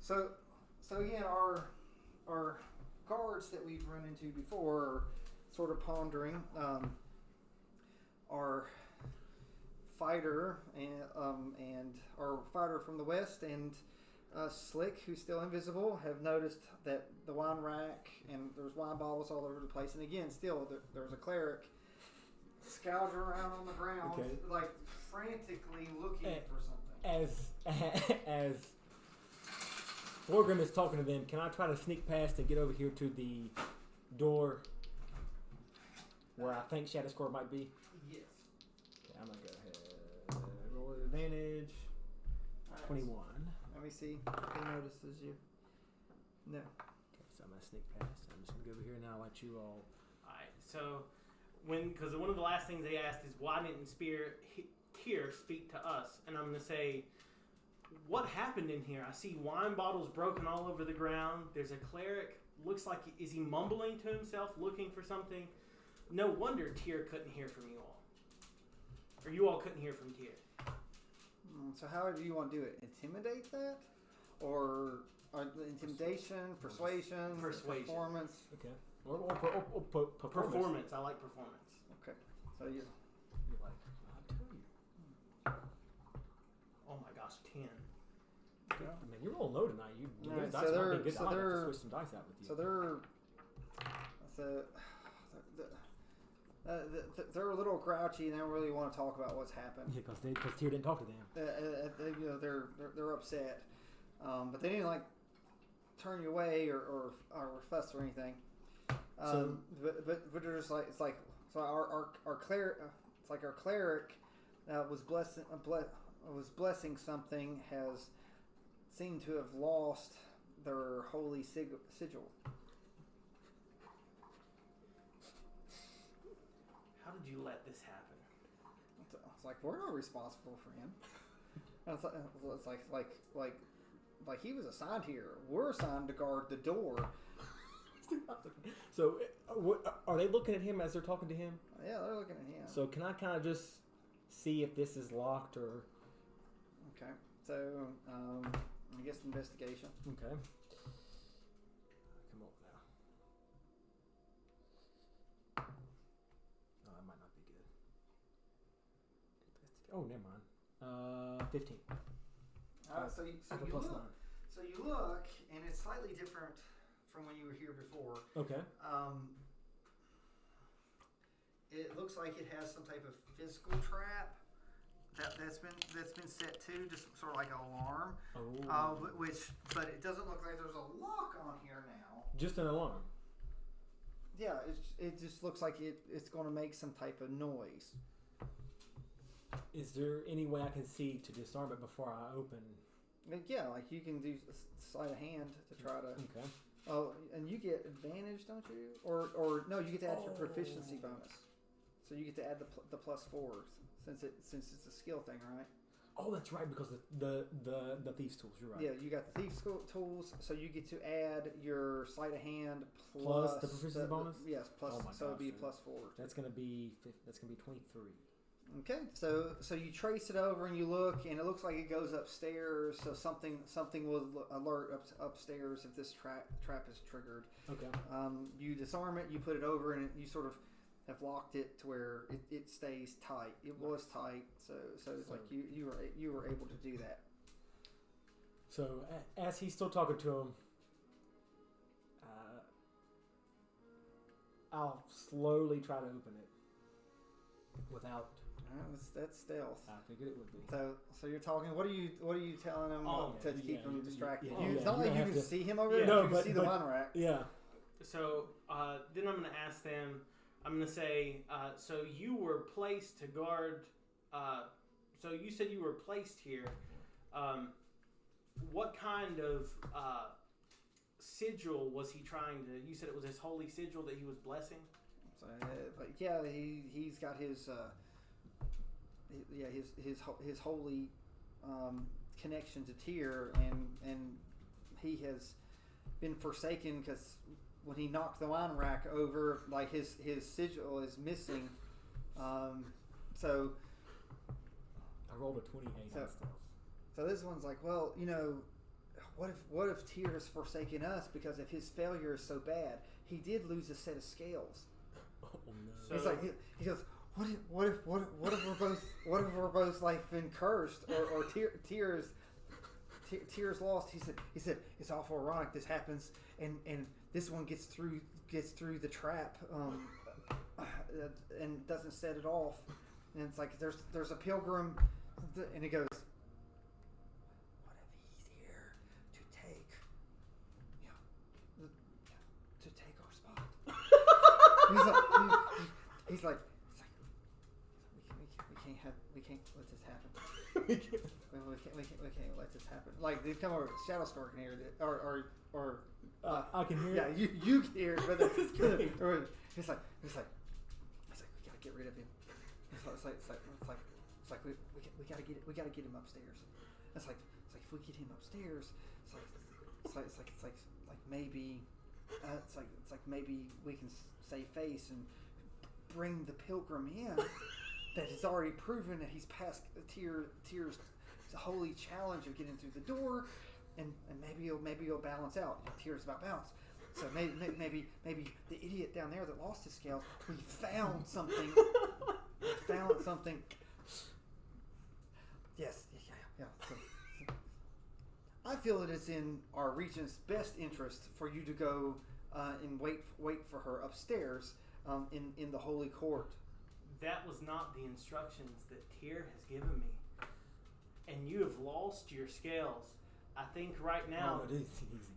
So again, our guards that we've run into before are sort of pondering. Our fighter and our fighter from the west and Slick, who's still invisible, have noticed that the wine rack and there's wine bottles all over the place. And again, still there's a cleric scourging around on the ground, like frantically looking for something. As Thorgrim is talking to them, can I try to sneak past and get over here to the door where I think Shadowscore might be? Yes. Okay, I'm going to go ahead. Roll with advantage. 21. Let me see if he notices you. No. Okay, so I'm going to sneak past. I'm just going to go over here and I'll let you all... Alright, so... Because one of the last things they asked is, why didn't Tyr speak to us? And I'm going to say... What happened in here? I see wine bottles broken all over the ground. There's a cleric. Looks like, is he mumbling to himself, looking for something? No wonder Tyr couldn't hear from you all. Or you all couldn't hear from Tyr. So how do you want to do it? Intimidate that? Or intimidation, persuasion, performance? Okay. Or performance. Performance. I like performance. Okay. So you're like, I'll tell you. Oh my gosh, 10. Yeah. I mean, you're rolling low tonight. You right, dice might be good. I'll have to switch some dice out with you. So they're a little grouchy and they don't really want to talk about what's happened. Yeah, because Tyr didn't talk to them. They're upset, but they didn't turn you away or fuss or anything. But they're just like it's like so our cleric it's like our cleric was blessing something has seemed to have lost their holy sigil. How did you let this happen? It's like we're not responsible for him. It's like he was assigned here. We're assigned to guard the door. So, are they looking at him as they're talking to him? Yeah, they're looking at him. So, can I kind of just see if this is locked or? Okay. So, I guess investigation. Okay. Come on now. Oh, that might not be good. Oh, never mind. 15. So you look, and it's slightly different from when you were here before. Okay. It looks like it has some type of physical trap that's been set to, just sort of like an alarm. Oh. But it doesn't look like there's a lock on here now. Just an alarm. Yeah, it just looks like it's going to make some type of noise. Is there any way I can see to disarm it before I open? Yeah, like you can do sleight of hand to try to. Okay. Oh, and you get advantage, don't you? Or no, you get to add your proficiency bonus. So you get to add the +4 since it's a skill thing, right? Oh, that's right, because the thieves tools. You're right. Yeah, you got the thieves tools, so you get to add your sleight of hand plus the proficiency bonus. Yes, plus. Oh my so it'd be dude. +4. That's gonna be 23. Okay, so you trace it over and you look, and it looks like it goes upstairs. So something will alert upstairs if this trap is triggered. Okay. You disarm it, you put it over, and you sort of have locked it to where it stays tight. It was tight, so it's like you were able to do that. So as he's still talking to him, I'll slowly try to open it without. That's stealth. I figured it would be. So you're talking. What are you telling him to keep him distracted? It's not like you can see him over there. No, you can see the wine rack. Yeah. So then I'm going to ask them. I'm going to say. So you were placed to guard. So you said you were placed here. What kind of sigil was he trying to? You said it was his holy sigil that he was blessing. So, but yeah, he's got his his holy connection to Tyr, and he has been forsaken because when he knocked the wine rack over, like his sigil is missing. So I rolled a 28 on stealth. So this one's like, well, what if Tyr has forsaken us because if his failure is so bad? He did lose a set of scales. Oh no! So- He's like he goes. What if we're both like been cursed or Tyr's lost? He said it's awful ironic this happens and this one gets through the trap and doesn't set it off, and it's like there's a pilgrim, and he goes, what if he's here to take our spot? he's like we can't let this happen. we can't let this happen. Like they come over, Shadow Scar can hear it, or I can hear. Yeah, it. you can hear it, but it's like we gotta get rid of him. It's like we gotta get him upstairs. It's like if we get him upstairs, it's like maybe maybe we can save face and bring the pilgrim in that has already proven that he's passed Tyr's holy challenge of getting through the door, and maybe he'll balance out. Tyr's about balance. So maybe the idiot down there that lost his scales, we found something. Yes, yeah. So, I feel it is in our regent's best interest for you to go and wait for her upstairs in the holy court. That was not the instructions that Tyr has given me. And you have lost your scales. I think right now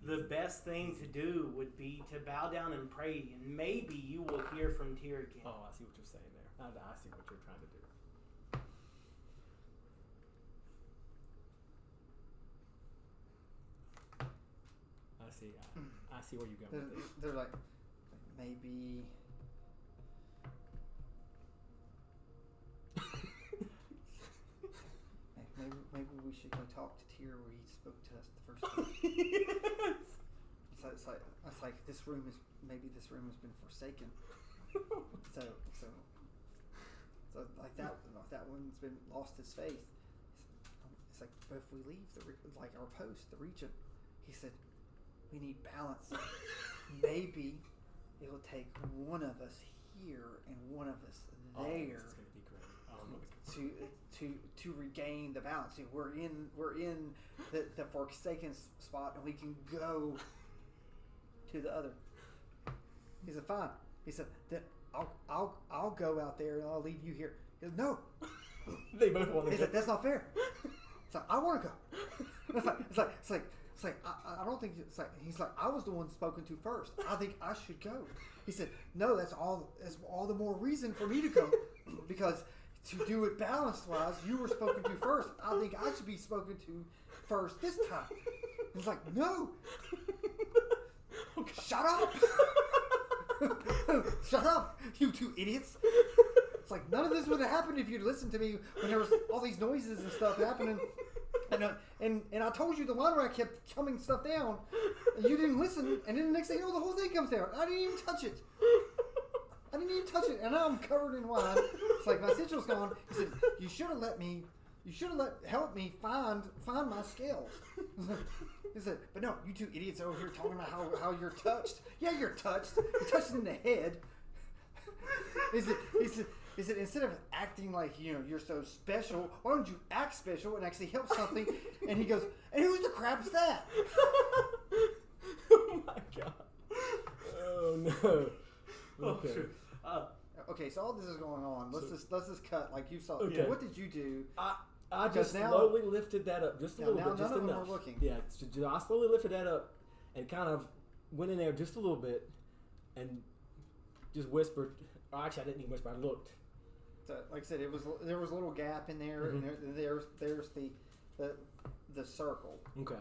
the best thing to do would be to bow down and pray, and maybe you will hear from Tyr again. Oh, I see what you're saying there. I see what you're trying to do. I see where you're going with this. They're like, maybe we should go talk to Tyr where he spoke to us the first time. It's like this room has been forsaken. So like that one's been lost his faith. It's like, but if we leave our post, the regent, he said, we need balance. Maybe it'll take one of us here and one of us there. This is gonna be great. To regain the balance. See, we're in the forsaken spot, and we can go to the other. He said, "Fine." He said, "Then I'll go out there and I'll leave you here." He said, "No." They both want to. He said, "That's not fair." It's like, I want to go. It's like I don't think it's like, he's like, I was the one spoken to first. I think I should go. He said, "No, that's all the more reason for me to go, because to do it balanced wise, you were spoken to first. I think I should be spoken to first this time." He's like, "No, shut up, shut up, you two idiots." It's like, none of this would have happened if you'd listened to me when there was all these noises and stuff happening. And I told you the line where I kept coming stuff down, and you didn't listen, and then the next thing you know, the whole thing comes down. I didn't even touch it. And now I'm covered in wine. It's like, my sigil's gone. He said, you should have helped me find my scales. He said, but no, you two idiots over here talking about how you're touched. Yeah, you're touched. You're touched in the head. He said, instead of acting like, you're so special, why don't you act special and actually help something? And he goes, and who's the crap's that? Oh my god. Oh no. Okay. Okay, so all this is going on. Let's just cut like you saw. Okay. What did you do? I just slowly lifted that up just a little bit, just none of enough. them are looking. Yeah, I slowly lifted that up and kind of went in there just a little bit and just whispered. Or actually, I didn't even whisper. I looked. So, like I said, there was a little gap in there, Mm-hmm. and there's the circle. Okay.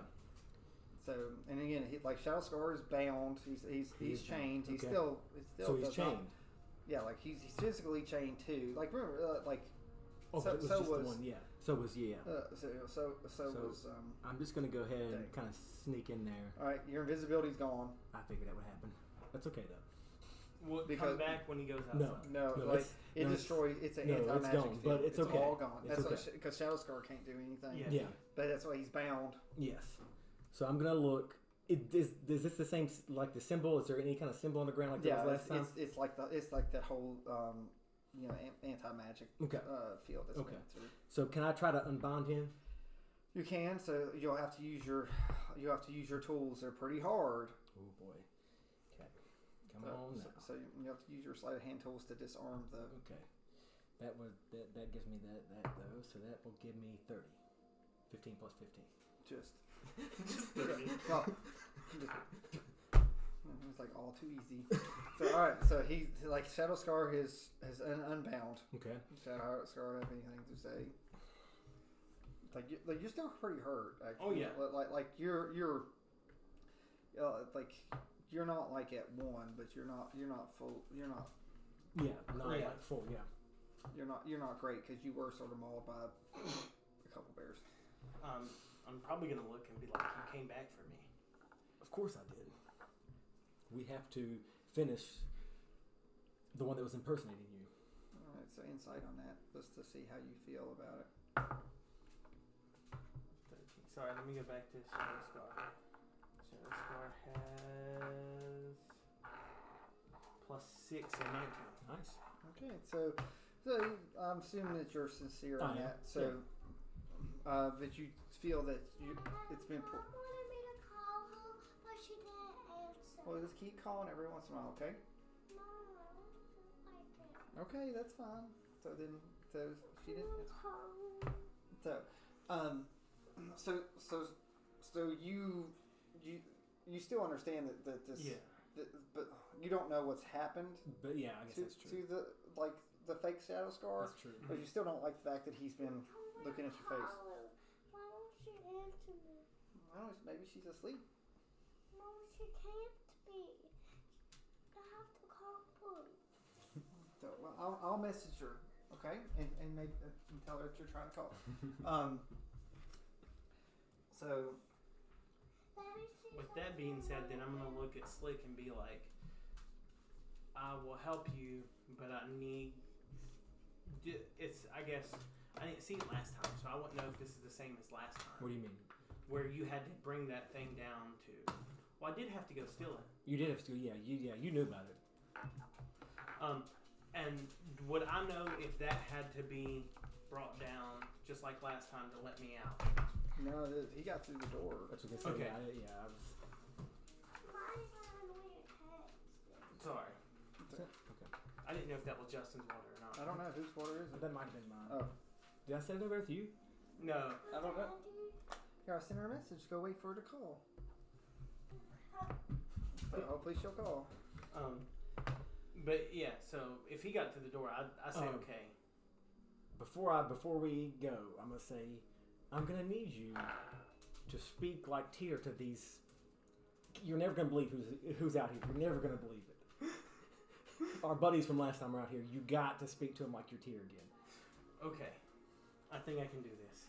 So, and again, like Shadow Scar is bound. He's chained. Okay. He's still So he's chained. Yeah, like he's physically chained too. Like remember, like. Oh, so it was so just was, the one. Yeah. So was yeah. So was. I'm just gonna go ahead and kind of sneak in there. All right, your invisibility's gone. I figured that would happen. That's okay though. Will it come back when he goes outside? No, like it destroys. It's an anti-magic it's gone, field. but it's okay. All gone. It's That's okay. because Shadow Scar can't do anything. Yeah. Yeah. But that's why he's bound. Yes. So I'm gonna look. Is this the same like the symbol? Is there any kind of symbol on the ground like there was last time? It's like that whole anti-magic field that's been through. So can I try to unbind him? You can. So you'll have to use your tools. They're pretty hard. Oh boy. Okay. Come on now. So you have to use your sleight of hand tools to disarm the. Okay. That gives me that though. So that will give me 30. 15 plus 15. Just 30. Well, it's like all too easy. So all right. So he like Shadow Scar has unbound. Okay. Shadow Scar have anything to say? Like you're still pretty hurt. Actually. Oh yeah. Like you're like you're not like at 1, but you're not full. You're not. Yeah. Not Great. like full. Yeah. You're not great because you were sort of mauled by a couple bears. I'm probably gonna look and be like, "You came back for me." Of course I did. We have to finish the one that was impersonating you. All right. So insight on that, just to see how you feel about it. 13. Sorry, let me go back to Shadow Scar. Shadow Scar has +6 and 19. Nice. Okay. So I'm assuming that you're sincere on I am. that. So that you feel that it's been. Mom wanted me to call her, but she didn't answer. Well, just keep calling every once in a while, okay? No, I don't feel like it. Okay, that's fine. So she didn't. So you still understand that this. Yeah. But you don't know what's happened. But yeah, I guess that's true. To the fake Shadow Scar. That's true. But you still don't like the fact that he's been looking at your face. Why won't she answer me? I don't know. Maybe she's asleep. No, she can't be. I have to call police. So I'll message her, okay, and maybe and tell her that you're trying to call. So. With that being said, then I'm gonna look at Slick and be like, "I will help you, but I need." I guess I didn't see it last time, so I wouldn't know if this is the same as last time. What do you mean? Where you had to bring that thing down to. Well, I did have to go steal it. You did have to. Yeah. You knew about it. And would I know if that had to be brought down just like last time to let me out? No, he got through the door. That's what they said. Okay. I was. Sorry. Okay. I didn't know if that was Justin's water or not. I don't know whose water is it. That might have been mine. Oh, Did I send it over to you? No. I don't know. Here, I sent her a message. Go wait for her to call. So hopefully she'll call. But yeah, so if he got to the door, I say okay. Before we go, I'm gonna say, I'm gonna need you to speak like Tyr to these. You're never gonna believe who's out here. You're never gonna believe it. Our buddies from last time are out here. You got to speak to them like you're Tyr again. Okay, I think I can do this.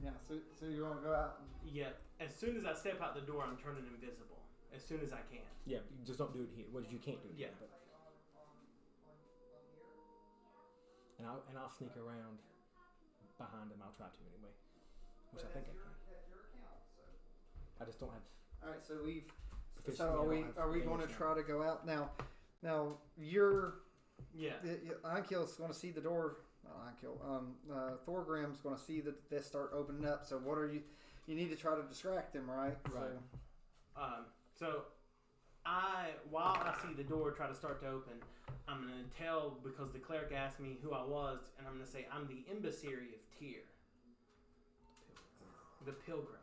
Yeah. So you want to go out? Yeah. As soon as I step out the door, I'm turning invisible. As soon as I can. Yeah, you just don't do it here. Well, you can't do it Yeah. here. But... And I'll sneak around behind him. I'll try to anyway. Which I think I can. I just don't have. All right. So we've. Officially, So are we going to try to go out now? Now you're. Yeah. Ankil's going to see the door. Thorgrim's going to see that they start opening up. So what are you? You need to try to distract them, right? Right. So while I see the door try to start to open, I'm going to tell, because the cleric asked me who I was, and I'm going to say I'm the emissary of Tyr. The pilgrim.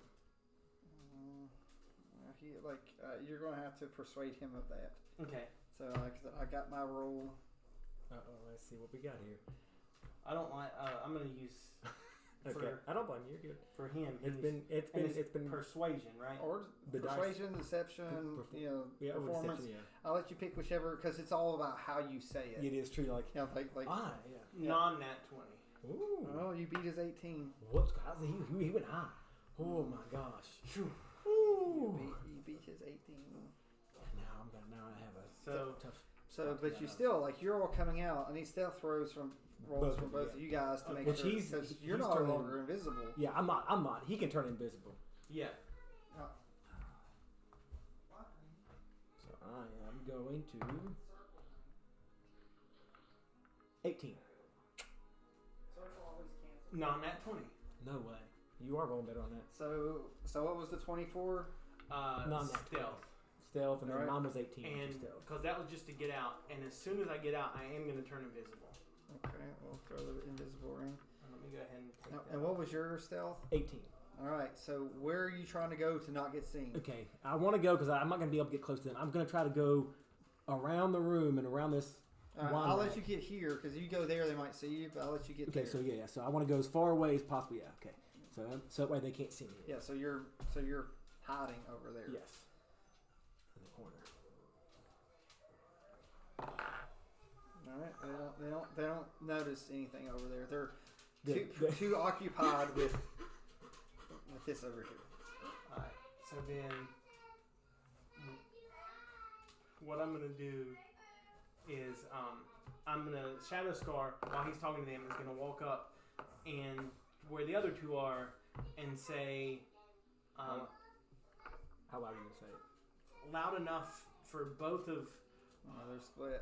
You're going to have to persuade him of that. Okay. So I got my roll. Let's see what we got here. I don't like. I'm going to use. Okay. I don't blame you. You're good. For him, It's been persuasion, right? Or The persuasion, deception, performance. Deception, yeah. I'll let you pick whichever, because it's all about how you say it. It is true. Like Yeah. Non-nat 20. Ooh. Oh, you beat his 18. Whoops, guys. He went high. Oh my gosh. You Ooh. beat his 18. Now I have a So- tough So, but you still like you're all coming out. I need stealth rolls from both of you guys to make sure because you're no longer invisible. Yeah, I'm not. He can turn invisible. Yeah. So I am going to 18. No, nat 20. No way. You are rolling better on that. So what was the 24? Stealth, and then mine was 18. And because that was just to get out, and as soon as I get out, I am going to turn invisible. Okay, we'll throw the invisible ring. Let me go ahead and take that. And what was your stealth? 18. All right. So where are you trying to go to not get seen? Okay, I want to go because I'm not going to be able to get close to them. I'm going to try to go around the room and around this. I'll let you get here because you go there, they might see you. But I'll let you get there. Okay, so yeah, so I want to go as far away as possible. Yeah, okay. So that way they can't see me. Yeah, so you're hiding over there. Yes. In the corner. All right. They don't notice anything over there. They're too occupied with this over here. All right. So then, what I'm gonna do is I'm gonna Shadow Scar while he's talking to them is gonna walk up and where the other two are and say, how loud are you gonna say it? Loud enough for both of. They're split.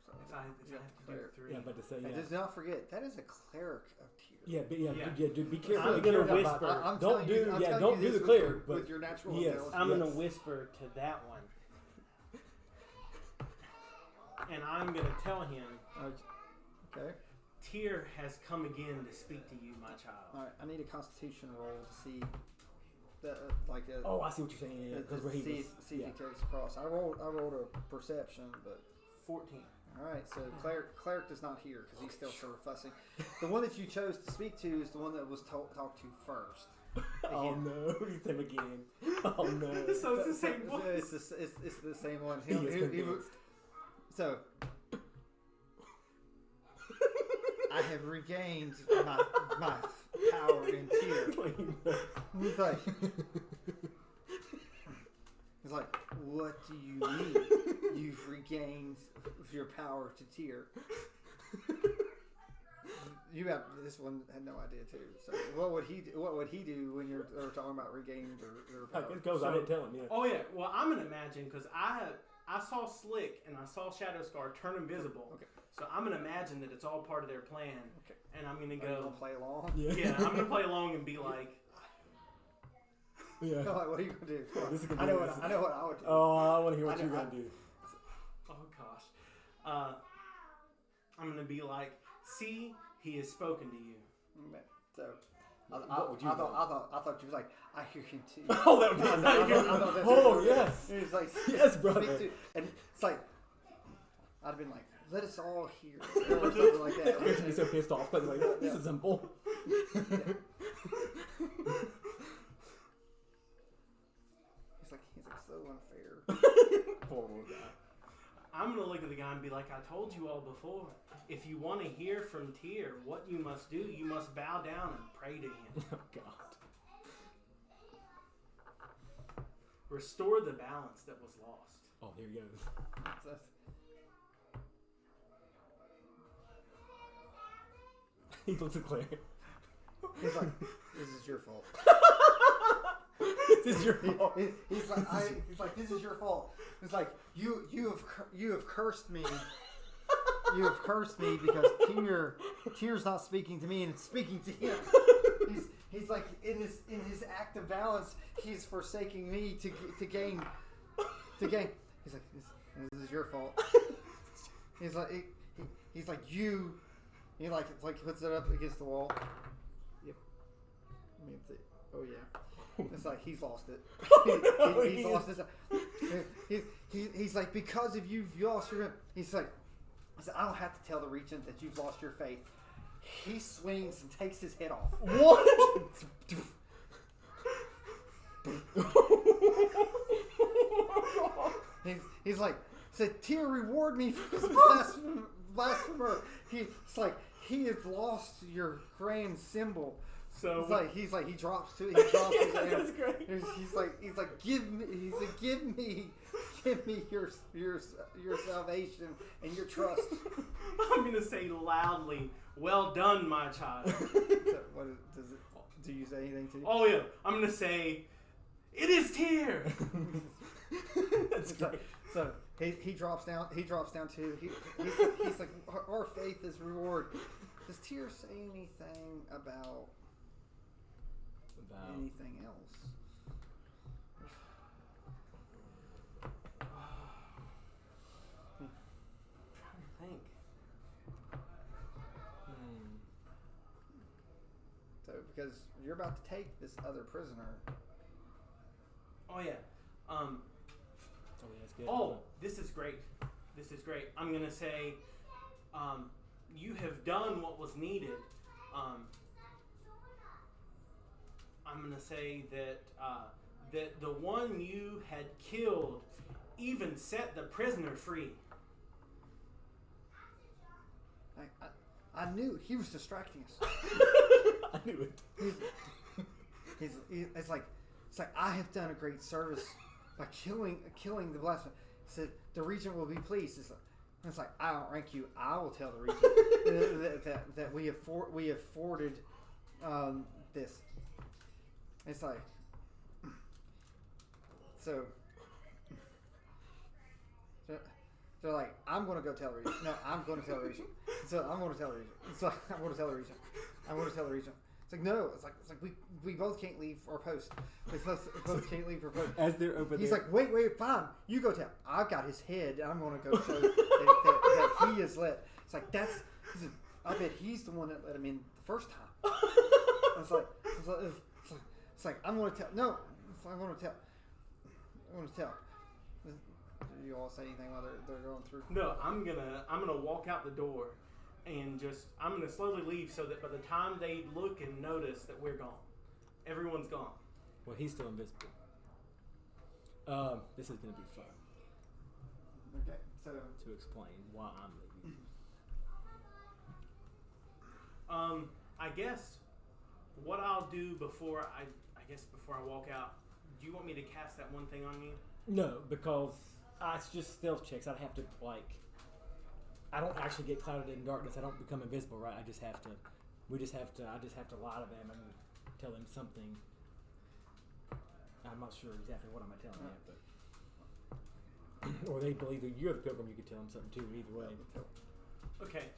So if I have to do it three. Yeah, but to say and just not forget that is a cleric of tears. Yeah, dude, be careful. I'm gonna whisper. Don't do the cleric with your natural intelligence. I'm gonna whisper to that one, and I'm gonna tell him. Okay. Tyr has come again to speak to you, my child. All right, I need a Constitution roll to see the oh, I see what you're saying. Yeah, because see if he takes across. I rolled a perception, but 14. All right, so cleric does not hear because he's still sort of fussing. The one that you chose to speak to is the one that was talked to first. Oh no, he's him again. Oh no. So it's the same one. It's the same one. So I have regained my power in Tyr. He's like, what do you mean? You've regained your power to Tyr. This one had no idea too. So what would he do when you're talking about regaining your power? I didn't tell him. Yeah. Oh yeah. Well, I'm gonna imagine because I saw Slick and I saw Shadow Scar turn invisible. Okay. So I'm gonna imagine that it's all part of their plan. Okay. And I'm gonna go. Are you gonna play along? Yeah. I'm gonna play along and be like. Yeah. What are you gonna do? I know what I would do. Oh, I want to hear what you're gonna do. Oh gosh. I'm gonna be like, see, he has spoken to you. So. I thought you was like, I hear him too. Oh, that would be nice. Yes. He's like, yes, brother. And it's like, I'd have been like, let us all hear. Or something like that. He'd be so pissed off. But like, this is simple. Yeah. He's like so unfair. Poor little guy. I'm gonna look at the guy and be like, I told you all before. If you want to hear from Tyr, what you must do, you must bow down and pray to him. Oh God. Restore the balance that was lost. Oh, here he goes. He looks at Claire. He's like, this is your fault. This is your fault. He's like, this is your fault. It's like, you have cursed me. You have cursed me because Tyr's not speaking to me and it's speaking to him. He's like in his act of balance, he's forsaking me to gain. He's like, this is your fault. He's like you. He puts it up against the wall. Yep. I mean, oh yeah. It's like he's lost it. He's lost his. He's like, because of you've lost your. He's like, I don't have to tell the regent that you've lost your faith. He swings and takes his head off. What? He's like, said, Tyr, reward me for this blasphemer. It's like, he has lost your grand symbol. So he's like he drops to it. He drops his hand. That's great. He's like give me give me your salvation and your trust. I'm gonna say loudly, "Well done, my child." Do you say anything to you? Oh yeah, I'm gonna say, "It is Tyr." That's great. So he drops down. He drops down too. He's like, our faith is reward. Does Tyr say anything about anything else? Think. So because you're about to take this other prisoner. Oh yeah. That's good. Oh, this is great. This is great. I'm gonna say, you have done what was needed. I'm gonna say that that the one you had killed even set the prisoner free. I knew he was distracting us. I knew it. It's like I have done a great service by killing the blasphemer. He said the regent will be pleased. It's like I don't rank you. I will tell the regent that we have forwarded this. It's like so. They're like, I'm going to go tell the regent. No, I'm going to tell the regent. So I'm going to tell the regent. It's like I'm going to tell the regent. I'm going to tell the regent. It's like no. It's like we both can't leave our post. We both can't leave our post. As they're over there, he's like, wait, fine. You go tell. I've got his head. And I'm going to go show that he is let. It's like that's. I bet he's the one that let him in the first time. It's like I'm going to tell. No, I'm going to tell. I'm going to tell. Do you all say anything while they're going through? No, I'm gonna walk out the door, and I'm gonna slowly leave so that by the time they look and notice that we're gone, everyone's gone. Well, he's still invisible. This is gonna be fun. Okay, so to explain why I'm leaving. I guess what I'll do before I walk out. Do you want me to cast that one thing on you? No, because it's just stealth checks. I'd have to I don't actually get clouded in darkness. I don't become invisible, right? I just have to. I just have to lie to them and tell them something. I'm not sure exactly what I'm gonna tell them yet, but or they believe that you're the pilgrim. You could tell them something too. Either way. Okay.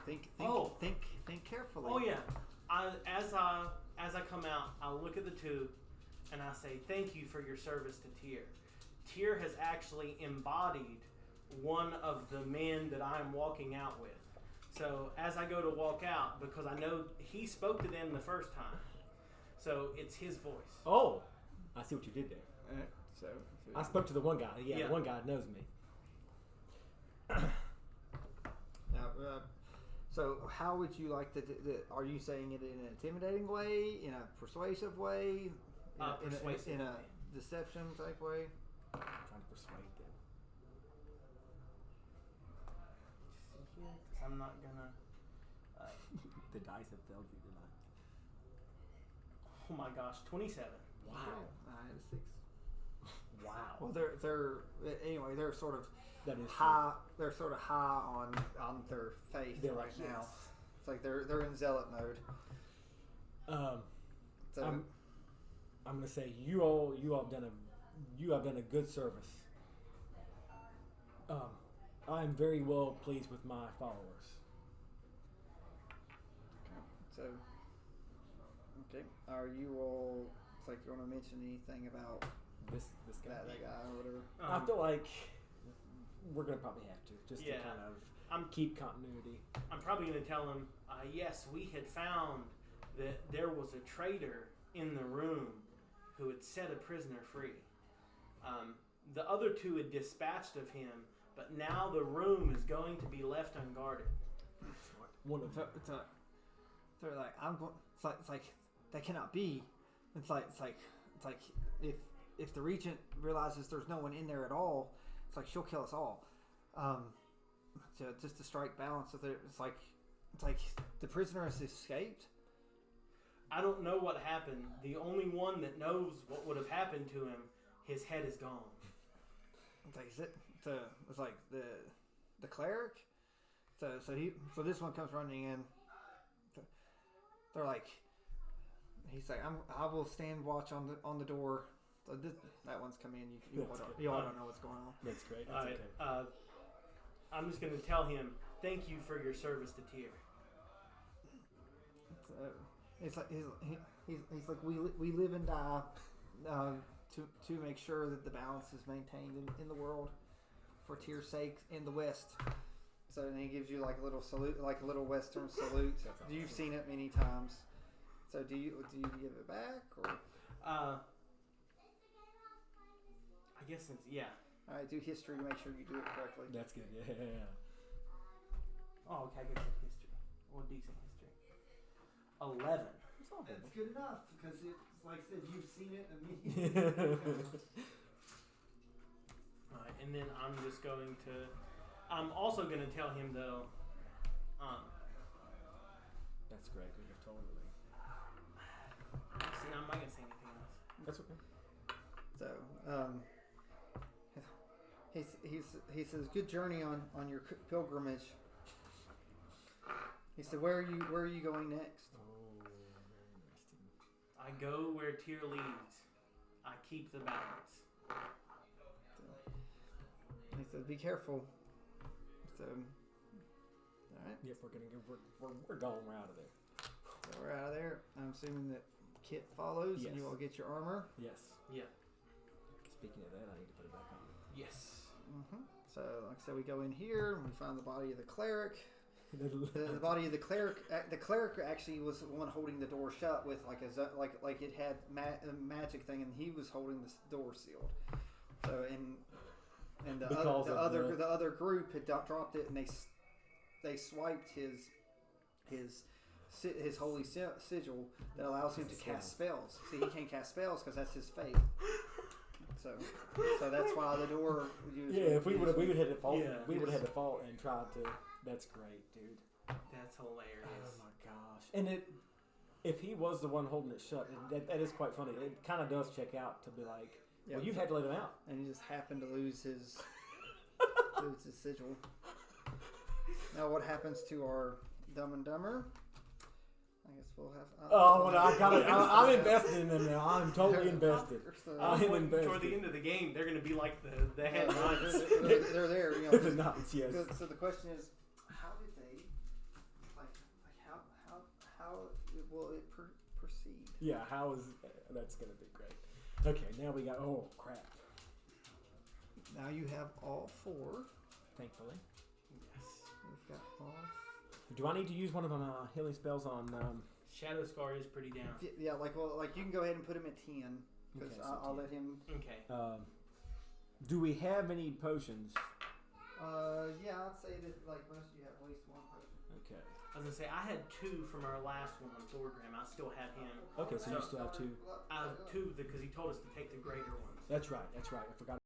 Think carefully. Oh yeah. As I come out, I'll look at the two, and I say, "Thank you for your service to Tyr." Tyr has actually embodied one of the men that I'm walking out with. So as I go to walk out, because I know he spoke to them the first time, so it's his voice. Oh, I see what you did there. So I spoke to the one guy. Yeah. The one guy knows me. Now, so how would you like to? Are you saying it in an intimidating way, in a persuasive way, in a deception type way? I'm trying to persuade them. See here, 'cause I'm not gonna. The dice have failed you tonight. Oh my gosh, 27. Wow. I had a 6. Wow. Well, they're sort of That is high. True. They're sort of high on their faith right now. Yes. It's like they're in zealot mode. So I'm gonna say you have done a good service. I am very well pleased with my followers. Okay. Are you all? It's like you want to mention anything about This guy. that guy or whatever? I feel like we're gonna probably have to just Yeah. to kind of keep continuity. I'm probably going to tell him, yes, we had found that there was a traitor in the room who had set a prisoner free. The other two had dispatched of him, but now the room is going to be left unguarded. One of them. They're like, I'm going. It's like that cannot be. It's like if the regent realizes there's no one in there at all, it's like she'll kill us all. Just to strike balance with it, it's like the prisoner has escaped. I don't know what happened. The only one that knows what would have happened to him, his head is gone. it's like the cleric. So this one comes running in. They're like, he's like, I will stand watch on the door. So that one's come in. You all don't know what's going on. That's great. All That's right. okay. I'm just gonna tell him thank you for your service to Tyr. It's like he's like we live and die to make sure that the balance is maintained in the world for Tyr's sake in the West. So then he gives you like a little salute, like a little Western salute. You've seen it many times. So do you give it back or? I guess yeah. All right, do history to make sure you do it correctly. That's good. Yeah. Oh, okay. I get some history. Or decent history. 11. That's good enough because it's like I said, you've seen it immediately. Alright, and then I'm also going to tell him though. That's great. You're totally. See, I'm not going to say anything else. That's okay. So, he says, "Good journey on your pilgrimage." He said, "Where are you going next?" Oh, very interesting. I go where Tyr leads. I keep the balance. So, he said, "Be careful." So, all right. Yep, we're gone. We're out of there. So we're out of there. I'm assuming that Kit follows, Yes. and you all get your armor. Yes. Yeah. Speaking of that, I need to put it back on. Yes. So, like I said, we go in here and we find the body of the cleric. The body of the cleric. The cleric actually was the one holding the door shut with like it had a magic thing, and he was holding the door sealed. So and the other group had dropped it, and they swiped his holy sigil that allows him to cast spells. See, he can't cast spells because that's his faith. So that's why the door. If we would have had to fault, Yeah. we would have had to fault and tried to. That's great, dude. That's hilarious. Oh my gosh! And if he was the one holding it shut, that is quite funny. It kind of does check out to be like, well, you had to let him out, and he just happened to lose his sigil. Now, what happens to our Dumb and Dumber? I guess we'll have. I'm invested in them now. I'm totally invested. I'm invested. Toward the end of the game, they're going to be like the head knights. They're there. The knights, yes. So the question is, how did they, how will it proceed? Yeah, that's going to be great. Okay, now we got, oh crap. Now you have all four. Thankfully. Yes. We've got all. Do I need to use one of my healing spells on? Shadow Scar is pretty down. Yeah, like you can go ahead and put him at 10 because Okay, so I'll 10. let him. Okay. Do we have any potions? Yeah, I'd say that like most of you have at least one potion. Okay. I was going to say, I had 2 from our last one, Thorgrim. I still have him. Okay, so you still have 2. I have 2 because he told us to take the greater ones. That's right. I forgot.